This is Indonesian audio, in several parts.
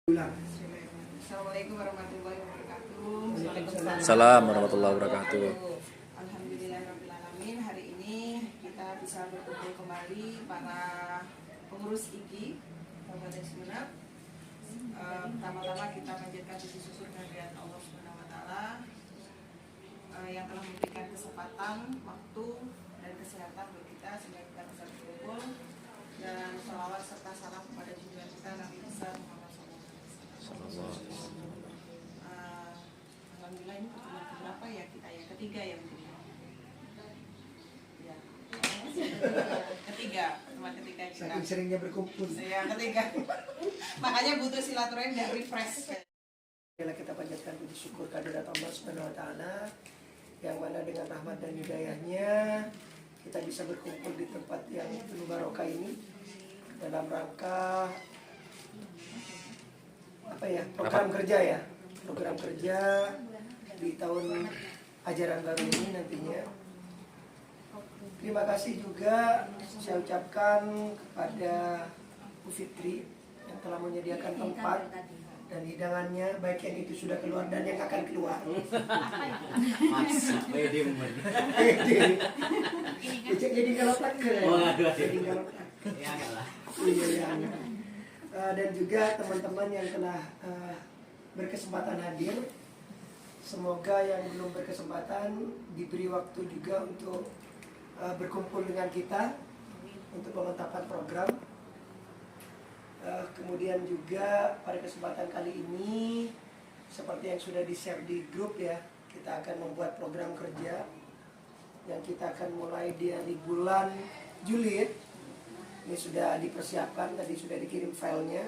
Assalamualaikum warahmatullahi wabarakatuh. Assalamualaikum warahmatullahi wabarakatuh. Alhamdulillahirrahmanirrahim. Hari ini kita bisa berkumpul kembali para pengurus IGI Kabupaten Sumeneb. Pertama-tama kita panjatkan puji syukur kehadirat Allah Subhanahu wa taala yang telah memberikan kesempatan, waktu dan kesehatan bagi kita sehingga kita bisa berkumpul, dan shalawat serta salam kepada junjungan kita Nabi besar Muhammad. Alhamdulillah ini pertemuan keberapa ya kita ya? Ketiga ya mungkin ya. Ketiga, pertemuan ketiga kita. Saking seringnya berkumpul. Ya, ketiga. Makanya butuh silaturahim dan refresh. Kita panjatkan puji syukur kehadirat Allah Subhanahu wa taala yang mana dengan rahmat dan hidayahnya kita bisa berkumpul di tempat yang penuh barokah ini dalam rangka program kerja di tahun ajaran baru ini nantinya. Terima kasih juga saya ucapkan kepada Bu Fitri yang telah menyediakan tempat dan hidangannya, baik yang itu sudah keluar dan yang akan keluar. Jadi kalau tak dan juga teman-teman yang telah berkesempatan hadir. Semoga yang belum berkesempatan diberi waktu juga untuk berkumpul dengan kita untuk pemantapan program. Kemudian juga pada kesempatan kali ini, seperti yang sudah di-share di grup ya, kita akan membuat program kerja yang kita akan mulai di bulan Juli. Ini sudah dipersiapkan, tadi sudah dikirim filenya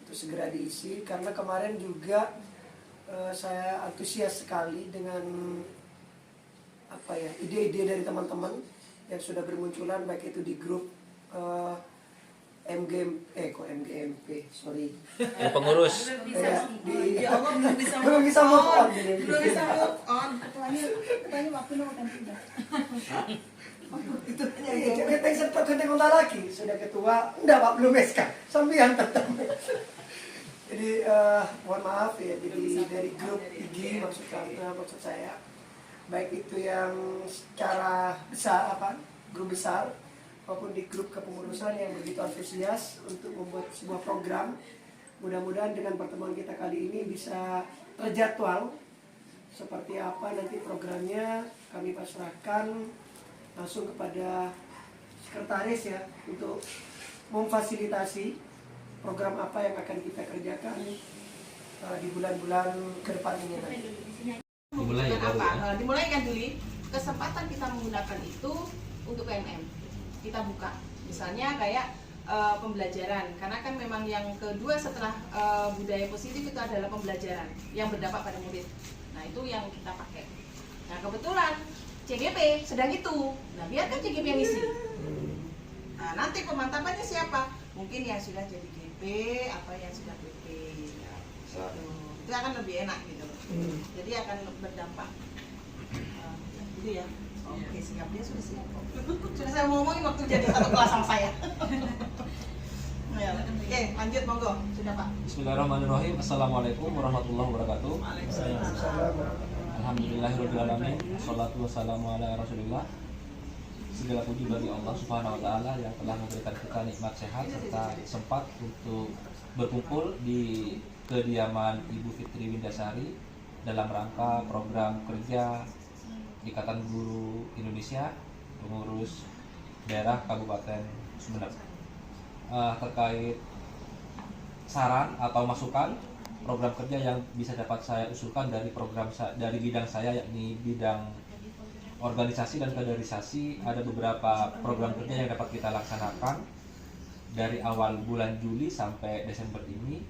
untuk segera diisi. Karena kemarin juga saya antusias sekali dengan ide-ide dari teman-teman yang sudah bermunculan, baik itu di grup MGMP, sorry. Yang pengurus. Ya Allah, belum bisa move on. Ketuanya waktu akan pindah. Itu kita sempat kontak lagi, sudah ketua, enggak Pak, belum SK, sambian tetap. Jadi mohon maaf ya, jadi dari grup IG maksud saya, baik itu yang secara besar grup besar maupun di grup kepengurusan yang begitu antusias untuk membuat sebuah program. Mudah-mudahan dengan pertemuan kita kali ini bisa terjadwal seperti apa nanti programnya, kami pasrahkan langsung kepada sekretaris ya untuk memfasilitasi program apa yang akan kita kerjakan di bulan-bulan ke depan ini nanti. Dimulai kan Juli, kesempatan kita menggunakan itu untuk PMM. Kita buka, misalnya kayak pembelajaran, karena kan memang yang kedua setelah budaya positif itu adalah pembelajaran yang berdampak pada murid. Nah itu yang kita pakai. Nah kebetulan CGP sedang itu, nah biarkan CGP yang isi. Nah nanti pemantapannya siapa? Mungkin yang sudah jadi GP, apa yang sudah BP, ya, itu akan lebih enak gitu. Jadi akan berdampak. Gitu ya. Oke, siap, dia sudah siap. Sudah saya ngomongin waktu jadi satu kelas sama saya. Oke, lanjut monggo. Sudah Pak. Bismillahirrahmanirrahim. Assalamualaikum warahmatullahi wabarakatuh. Waalaikumsalam. Alhamdulillahirrahmanirrahim. Wassalatu wassalamu ala rasulillah. Segala puji bagi Allah Subhanahu wa taala yang telah memberikan kita nikmat sehat serta sempat untuk berkumpul di kediaman Ibu Fitri Windasari dalam rangka program kerja Ikatan Guru Indonesia pengurus daerah Kabupaten Sumeneb. Terkait saran atau masukan program kerja yang bisa dapat saya usulkan dari dari bidang saya, yakni bidang organisasi dan kaderisasi, ada beberapa program kerja yang dapat kita laksanakan dari awal bulan Juli sampai Desember ini.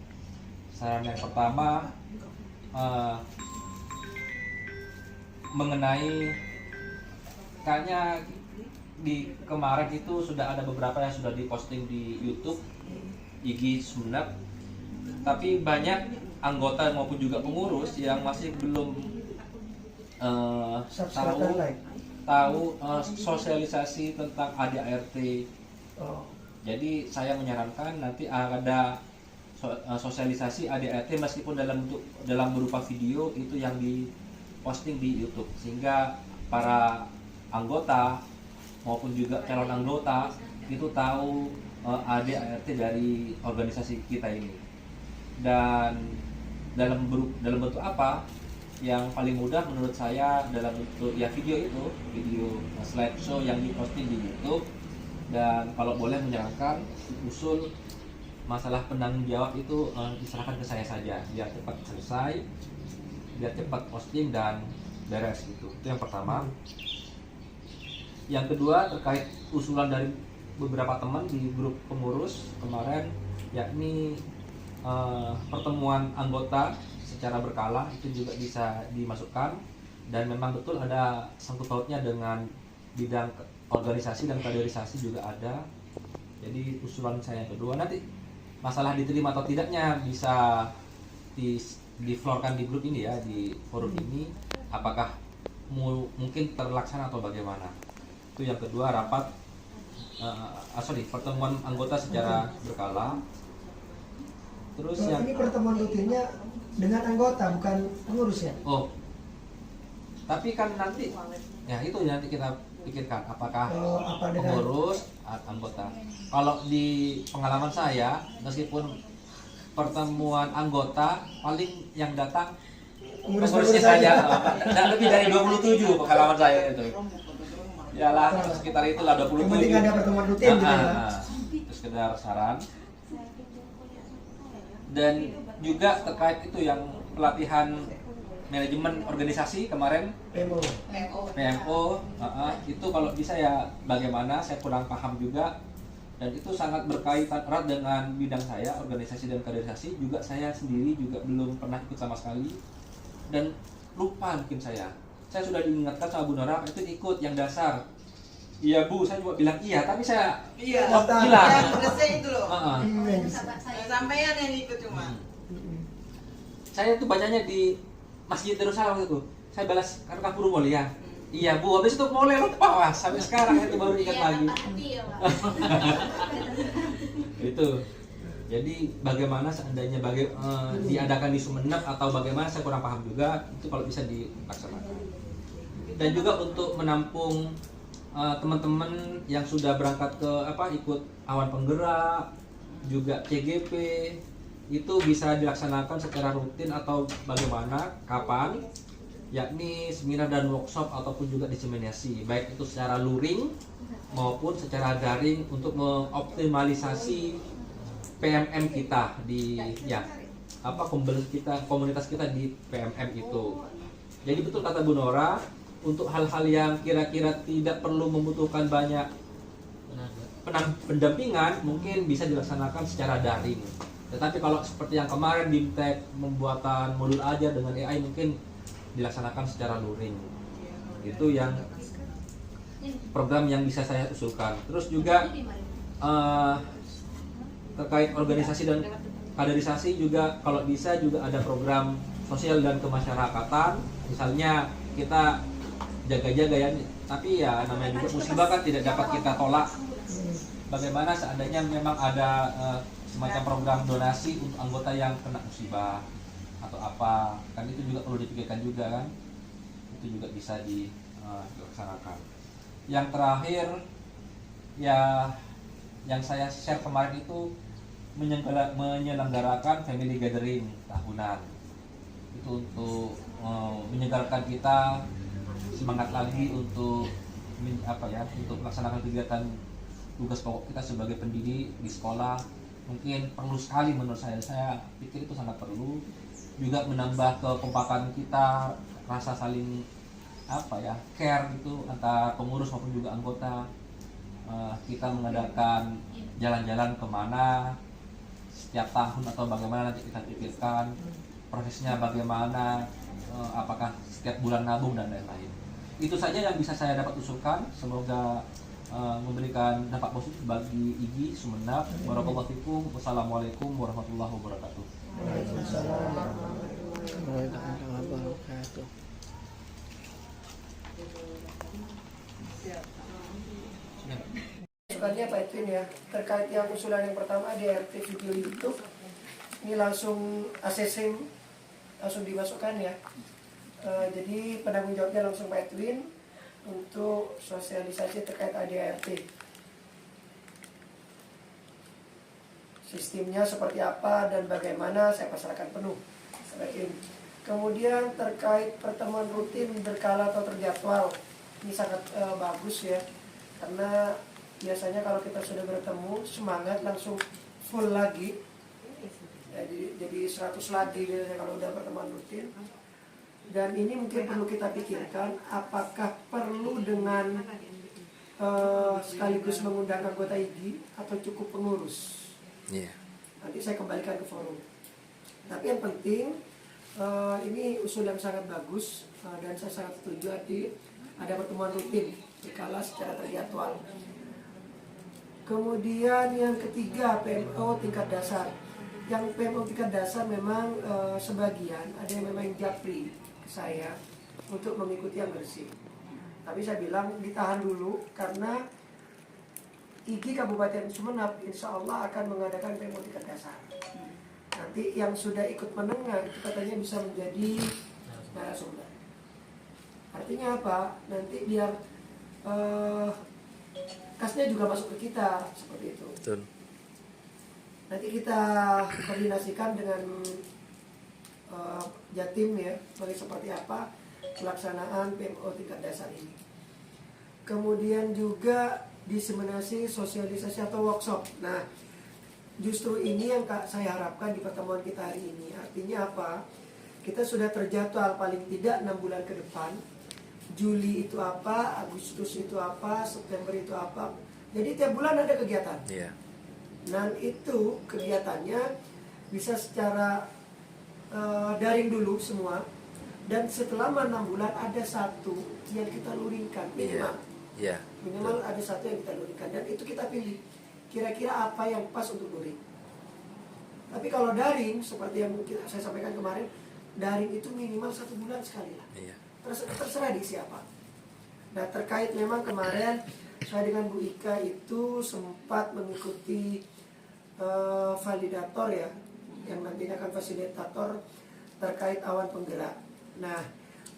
Saran yang pertama mengenai, kayaknya di kemarin itu sudah ada beberapa yang sudah diposting di YouTube IGI Sumeneb, tapi banyak anggota maupun juga pengurus yang masih belum tahu sosialisasi tentang ADART. Jadi saya menyarankan nanti ada sosialisasi ADART meskipun dalam berupa video itu yang diposting di YouTube, sehingga para anggota maupun juga calon anggota itu tahu ADART dari organisasi kita ini. Dan dalam bentuk apa yang paling mudah menurut saya, dalam bentuk ya video slideshow yang diposting di YouTube. Dan kalau boleh menyarankan, usul masalah penanggung jawab itu diserahkan ke saya saja, biar cepat selesai, biar cepat posting dan beres gitu. Itu yang pertama. Yang kedua, terkait usulan dari beberapa teman di grup pengurus kemarin, yakni pertemuan anggota secara berkala itu juga bisa dimasukkan, dan memang betul ada sangkut pautnya dengan bidang organisasi dan kaderisasi juga ada. Jadi usulan saya yang kedua, nanti masalah diterima atau tidaknya bisa di-floorkan di grup ini ya, di forum ini, apakah mungkin terlaksana atau bagaimana. Itu yang kedua, rapat pertemuan anggota secara berkala. Terus yang ini pertemuan rutinnya dengan anggota, bukan pengurus ya? Oh, tapi kan nanti ya itu nanti kita pikirkan apakah pengurus atau anggota. Kalau di pengalaman saya, meskipun pertemuan anggota paling yang datang pengurusnya saja, dan lebih dari 27 pengalaman saya itu. Yalah, sekitar itulah 27. Yang penting ada pertemuan rutin gitu ya. Itu sekedar saran. Dan juga terkait itu yang pelatihan manajemen organisasi kemarin, PMO, itu kalau bisa ya bagaimana, saya kurang paham juga, dan itu sangat berkaitan erat dengan bidang saya, organisasi dan kaderisasi. Juga saya sendiri juga belum pernah ikut sama sekali, dan lupa mungkin saya sudah diingatkan sama Bu Nora itu ikut yang dasar. Iya Bu, saya juga bilang iya, tapi saya hilang. Yang beresnya itu loh. Sampean yang ikut cuma. Saya tuh bacanya di Masjid Darussalam itu. Saya balas karena Puru Mulia. Iya Bu, habis itu mulai lupa sampai sekarang itu baru ingat lagi. Itu. Jadi bagaimana seandainya diadakan di Sumeneb atau bagaimana, saya kurang paham juga. Itu kalau bisa dilaksanakan. Dan juga untuk menampung teman-teman yang sudah berangkat ke ikut awan penggerak, juga CGP, itu bisa dilaksanakan secara rutin atau bagaimana, kapan, yakni seminar dan workshop ataupun juga diseminasi, baik itu secara luring maupun secara daring, untuk mengoptimalisasi PMM kita di komunitas kita di PMM itu. Jadi betul kata Bu Nora, untuk hal-hal yang kira-kira tidak perlu membutuhkan banyak pendampingan mungkin bisa dilaksanakan secara daring. Tetapi kalau seperti yang kemarin BIMTEK pembuatan modul ajar dengan AI mungkin dilaksanakan secara luring. Itu yang program yang bisa saya usulkan. Terus juga terkait organisasi dan kaderisasi juga kalau bisa juga ada program sosial dan kemasyarakatan. Misalnya kita jaga-jaga ya, tapi ya namanya juga musibah kan tidak dapat kita tolak. Bagaimana seandainya memang ada semacam program donasi untuk anggota yang kena musibah atau apa, kan itu juga perlu dipikirkan juga kan, itu juga bisa dilaksanakan. Yang terakhir ya yang saya share kemarin itu menyelenggarakan family gathering tahunan, itu untuk menyegarkan kita semangat lagi untuk untuk melaksanakan kegiatan tugas pokok kita sebagai pendidik di sekolah. Mungkin perlu sekali menurut saya pikir itu sangat perlu, juga menambah kekompakan kita, rasa saling care gitu antara pengurus maupun juga anggota. Kita mengadakan jalan-jalan kemana setiap tahun atau bagaimana, nanti kita pikirkan prosesnya bagaimana, apakah setiap bulan nabung dan lain-lain. Itu saja yang bisa saya dapat usulkan. Semoga memberikan dampak positif bagi IGI Sumeneb. Barakallahu fikum. Wassalamualaikum warahmatullahi wabarakatuh. Waalaikumsalam. Usulannya Pak Edwin ya, terkait yang usulan yang pertama di RT video YouTube, ini langsung ACC langsung dimasukkan ya. Jadi penanggung jawabnya langsung Pak Edwin untuk sosialisasi terkait ADART. Sistemnya seperti apa dan bagaimana saya pasrahkan penuh. Kemudian terkait pertemuan rutin berkala atau terjadwal, ini sangat bagus ya, karena biasanya kalau kita sudah bertemu semangat langsung full lagi, jadi 100 lagi biasanya kalau udah pertemuan rutin. Dan ini mungkin perlu kita pikirkan, apakah perlu dengan sekaligus mengundang anggota IGI atau cukup pengurus. Nanti saya kembalikan ke forum. Tapi yang penting ini usul yang sangat bagus dan saya sangat setuju ada pertemuan rutin berkala secara terjadwal. Kemudian yang ketiga, PMO tingkat dasar. Yang PMO tingkat dasar memang sebagian ada yang memang japri ke saya untuk mengikuti yang bersih. Tapi saya bilang ditahan dulu karena IGI Kabupaten Sumeneb insya Allah akan mengadakan PMO tingkat dasar. Nanti yang sudah ikut menengah itu katanya bisa menjadi narasumber. Artinya apa? Nanti biar kasnya juga masuk ke kita seperti itu. Betul. Nanti kita koordinasikan dengan Jatim ya, seperti apa pelaksanaan PMO tingkat dasar ini. Kemudian juga diseminasi sosialisasi atau workshop. Nah, justru ini yang saya harapkan di pertemuan kita hari ini. Artinya apa? Kita sudah terjadwal paling tidak 6 bulan ke depan. Juli itu apa, Agustus itu apa, September itu apa. Jadi tiap bulan ada kegiatan. Dan itu kegiatannya bisa secara daring dulu semua. Dan setelah 6 bulan ada satu yang kita luringkan minimal. Minimal ada satu yang kita luringkan. Dan itu kita pilih. Kira-kira apa yang pas untuk luring. Tapi kalau daring, seperti yang mungkin saya sampaikan kemarin, daring itu minimal 1 bulan sekali lah. Terserah di siapa. Nah, terkait memang kemarin saya dengan Bu Ika itu sempat mengikuti validator ya, yang nantinya akan fasilitator terkait awan penggerak. Nah,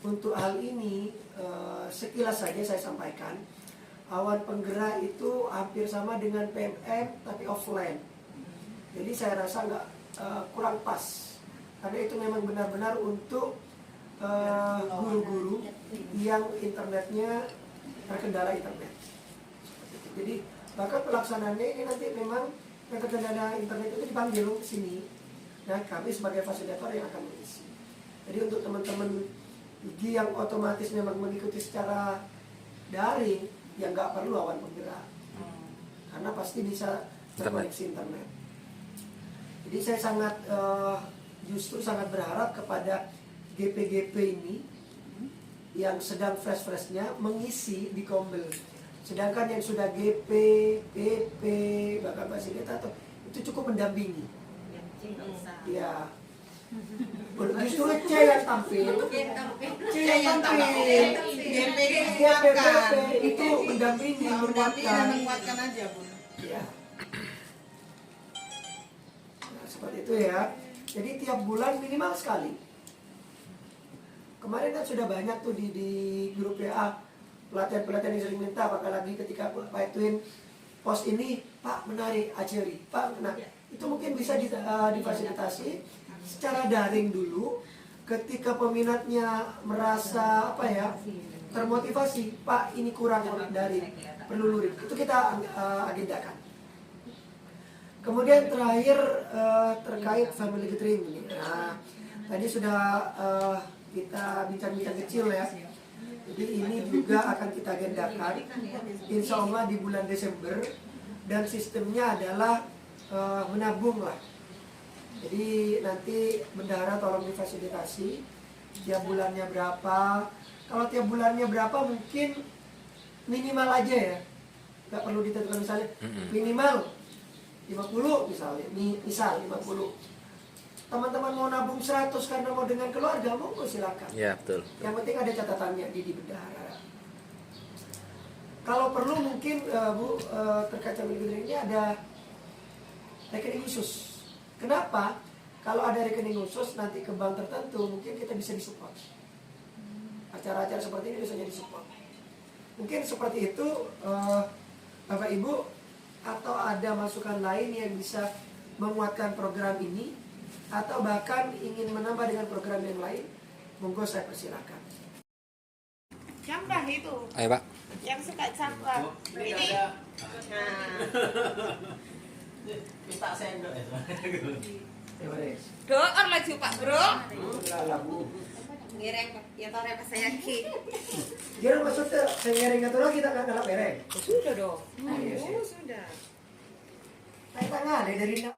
untuk hal ini sekilas saja saya sampaikan, awan penggerak itu hampir sama dengan PMM tapi offline. Jadi saya rasa kurang pas, karena itu memang benar-benar untuk guru-guru yang internetnya terkendala internet. Jadi bahkan pelaksanaannya ini nanti memang yang terkendala internet itu dipanggil ke sini. Nah, kami sebagai fasilitator yang akan mengisi. Jadi untuk teman-teman IGI yang otomatis memang mengikuti secara daring, ya nggak perlu awan penggerak, karena pasti bisa terkoneksi internet. Jadi saya justru sangat berharap kepada GP-GP ini yang sedang fresh-freshnya mengisi di Kombel. Sedangkan yang sudah GP, PP, bahkan fasilitator itu cukup mendampingi. Ya, justru C yang tampil, GP itu mendampingi, menguatkan aja, Bu. Ya. Nah, seperti itu ya. Jadi tiap bulan minimal sekali. Kemarin kan sudah banyak tuh di grup WA pelatihan-pelatihan yang sering minta, apalagi ketika Pak Edwin post ini, Pak menarik Aceri, Pak menarik. Itu mungkin bisa difasilitasi secara daring dulu. Ketika peminatnya merasa termotivasi, Pak ini kurang daring, perlu luring. Itu kita agendakan. Kemudian terakhir terkait family gathering ini. Nah, tadi sudah kita bincang-bincang kecil ya. Jadi ini juga akan kita agendakan, insya Allah di bulan Desember, dan sistemnya adalah menabung lah. Jadi nanti bendahara tolong difasilitasi tiap bulannya berapa. Kalau tiap bulannya berapa mungkin minimal aja ya, nggak perlu ditentukan misalnya minimal 50 misalnya, misal 50. Teman-teman mau nabung 100 karena mau dengan keluarga, monggo silakan. Ya, betul. Yang penting ada catatannya di bendahara. Kalau perlu mungkin Bu, terkait family gathering ini ada rekening khusus. Kenapa? Kalau ada rekening khusus nanti ke bank tertentu, mungkin kita bisa disupport. Acara-acara seperti ini bisa jadi support. Mungkin seperti itu, Bapak Ibu, atau ada masukan lain yang bisa menguatkan program ini, atau bahkan ingin menambah dengan program yang lain, monggo saya persilakan. Sampah itu. Ayo Pak. Yang suka sampah. Ini. Nah. Minta sendok ya. Doon lagi Pak Bro. Lagu. Ngiring ya tore pas saya ki. Jadi maksudnya sengering atau lagi kita nggak ngelap mereng. Sudah dong. Iya sih. Oh, sudah. Saya tangan dari